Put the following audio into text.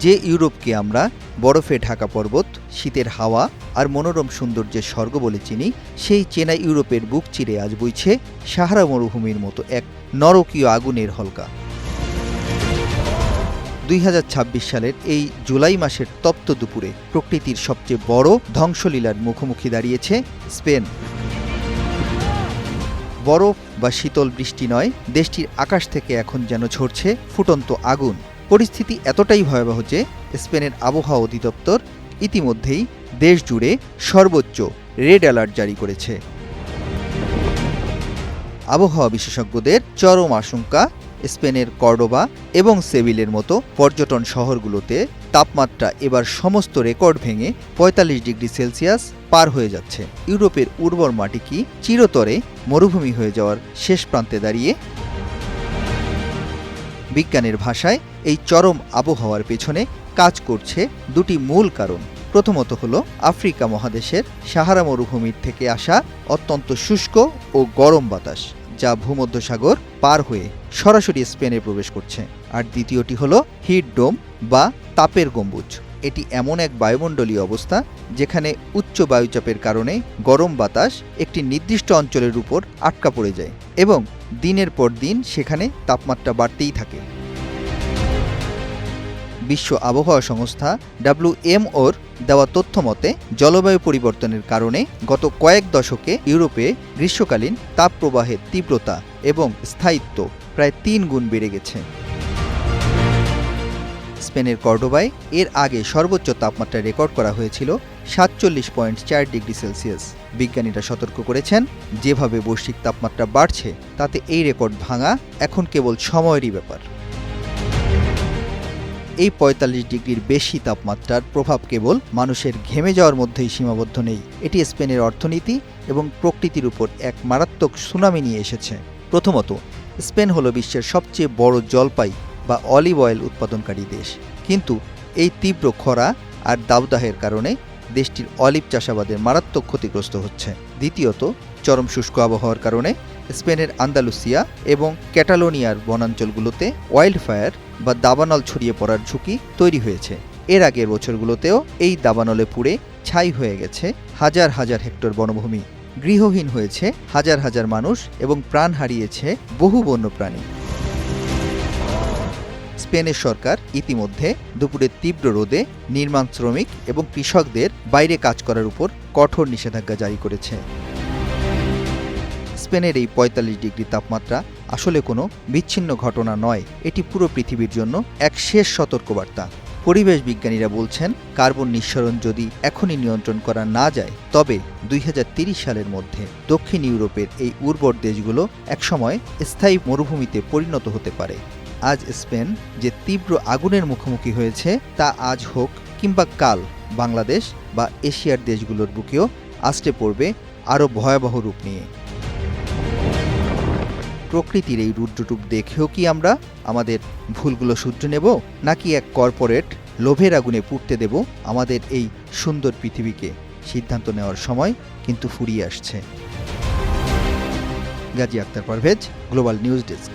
যে ইউরোপকে আমরা বরফে ঢাকা পর্বত, শীতের হাওয়া আর মনোরম সৌন্দর্যের স্বর্গ বলে চিনি, সেই চেনা ইউরোপের বুক চিরে আজ বইছে সাহারা মরুভূমির মতো এক নরকীয় আগুনের হলকা। 2026 সালের এই জুলাই মাসের তপ্ত দুপুরে প্রকৃতির সবচেয়ে বড় ধ্বংসলীলার মুখোমুখি দাঁড়িয়েছে স্পেন। বরফ বা শীতল বৃষ্টি নয়, দেশটির আকাশ থেকে এখন যেন ঝরছে ফুটন্ত আগুন। পরিস্থিতি এতটাই ভয়াবহ যে স্পেনের আবহাওয়া অধিদপ্তর ইতিমধ্যেই দেশ জুড়ে সর্বোচ্চ রেড অ্যালার্ট জারি করেছে। আবহাওয়া বিশেষজ্ঞদের চরম আশঙ্কা, স্পেনের কর্ডোবা এবং সেভিলের মতো পর্যটন শহরগুলোতে তাপমাত্রা এবার সমস্ত রেকর্ড ভেঙে ৪৫ ডিগ্রি সেলসিয়াস পার হয়ে যাচ্ছে। ইউরোপের উর্বর মাটি কি চিরতরে মরুভূমি হয়ে যাওয়ার শেষ প্রান্তে দাঁড়িয়ে? বিজ্ঞানের ভাষায় এই চরম আবহাওয়ার পেছনে কাজ করছে দুটি মূল কারণ। প্রথমত হলো আফ্রিকা মহাদেশের সাহারা মরুভূমির থেকে আসা অত্যন্ত শুষ্ক ও গরম বাতাস, যা ভূমধ্যসাগর পার হয়ে সরাসরি স্পেনে প্রবেশ করছে। আর দ্বিতীয়টি হলো হিট ডোম বা তাপের গম্বুজ। এটি এমন এক বায়ুমণ্ডলীয় অবস্থা যেখানে উচ্চ বায়ুচাপের কারণে গরম বাতাস একটি নির্দিষ্ট অঞ্চলের উপর আটকা পড়ে যায় এবং দিনের পর দিন সেখানে তাপমাত্রা বাড়তেই থাকে। বিশ্ব আবহাওয়া সংস্থা WMOর দেওয়া তথ্য মতে জলবায়ু পরিবর্তনের কারণে গত কয়েক দশকে ইউরোপে গ্রীষ্মকালীন তাপপ্রবাহের তীব্রতা এবং স্থায়িত্ব প্রায় ৩ গুণ বেড়ে গেছে। স্পেনের কর্ডোবায় এর আগে সর্বোচ্চ তাপমাত্রা রেকর্ড করা হয়েছিল ৪৭.৪ ডিগ্রি সেলসিয়াস। বিজ্ঞানীরা সতর্ক করেছেন, যেভাবে বৈশ্বিক তাপমাত্রা বাড়ছে তাতে এই রেকর্ড ভাঙা এখন কেবল সময়েরই ব্যাপার। এই ৪৫ ডিগ্রির বেশি তাপমাত্রার প্রভাব কেবল মানুষের ঘেমে যাওয়ার মধ্যেই সীমাবদ্ধ নেই, এটি স্পেনের অর্থনীতি এবং প্রকৃতির উপর এক মারাত্মক সুনামি নিয়ে এসেছে। প্রথমত, স্পেন হলো বিশ্বের সবচেয়ে বড় জলপাই বা অলিভ অয়েল উৎপাদনকারী দেশ, কিন্তু এই তীব্র খরা আর দাবদাহের কারণে দেশটির অলিভ চাষাবাদের মারাত্মক ক্ষতিগ্রস্ত হচ্ছে। দ্বিতীয়ত, চরম শুষ্ক আবহাওয়ার কারণে স্পেনের আন্দালুসিয়া এবং ক্যাটালোনিয়ার বনাঞ্চলগুলোতে ওয়াইল্ড ফায়ার বা দাবানল ছড়িয়ে পড়ার ঝুঁকি তৈরি হয়েছে। এর আগের বছরগুলোতেও এই দাবানলে পুড়ে ছাই হয়ে গেছে হাজার হাজার হেক্টর বনভূমি, গৃহহীন হয়েছে হাজার হাজার মানুষ এবং প্রাণ হারিয়েছে বহু বন্যপ্রাণী। স্পেনের সরকার ইতিমধ্যে দুপুরের তীব্র রোদে নির্মাণ শ্রমিক এবং কৃষকদের বাইরে কাজ করার উপর কঠোর নিষেধাজ্ঞা জারি করেছে। স্পেনের এই ৪৫ ডিগ্রি তাপমাত্রা আসলে কোনো বিচ্ছিন্ন ঘটনা নয়, এটি পুরো পৃথিবীর জন্য এক শেষ সতর্কবার্তা। পরিবেশ বিজ্ঞানীরা বলছেন, কার্বন নিঃসরণ যদি এখনই নিয়ন্ত্রণ করা না যায় তবে ২০৩০ সালের মধ্যে দক্ষিণ ইউরোপের এই উর্বর দেশগুলো একসময় স্থায়ী মরুভূমিতে পরিণত হতে পারে। আজ স্পেন যে তীব্র আগুনের মুখোমুখি হয়েছে, তা আজ হোক কিংবা কাল বাংলাদেশ বা এশিয়ার দেশগুলোর বুকেও আছড়ে পড়বে আরও ভয়াবহ রূপ নিয়ে। প্রকৃতির এই রুদ্ররূপ দেখেও কি আমরা আমাদের ভুলগুলো শুধরে নেব, নাকি এক কর্পোরেট লোভের আগুনে পুড়তে দেব আমাদের এই সুন্দর পৃথিবীকে? সিদ্ধান্ত নেওয়ার সময় কিন্তু ফুরিয়ে আসছে। Gazi Akhtar Parvez, global news desk.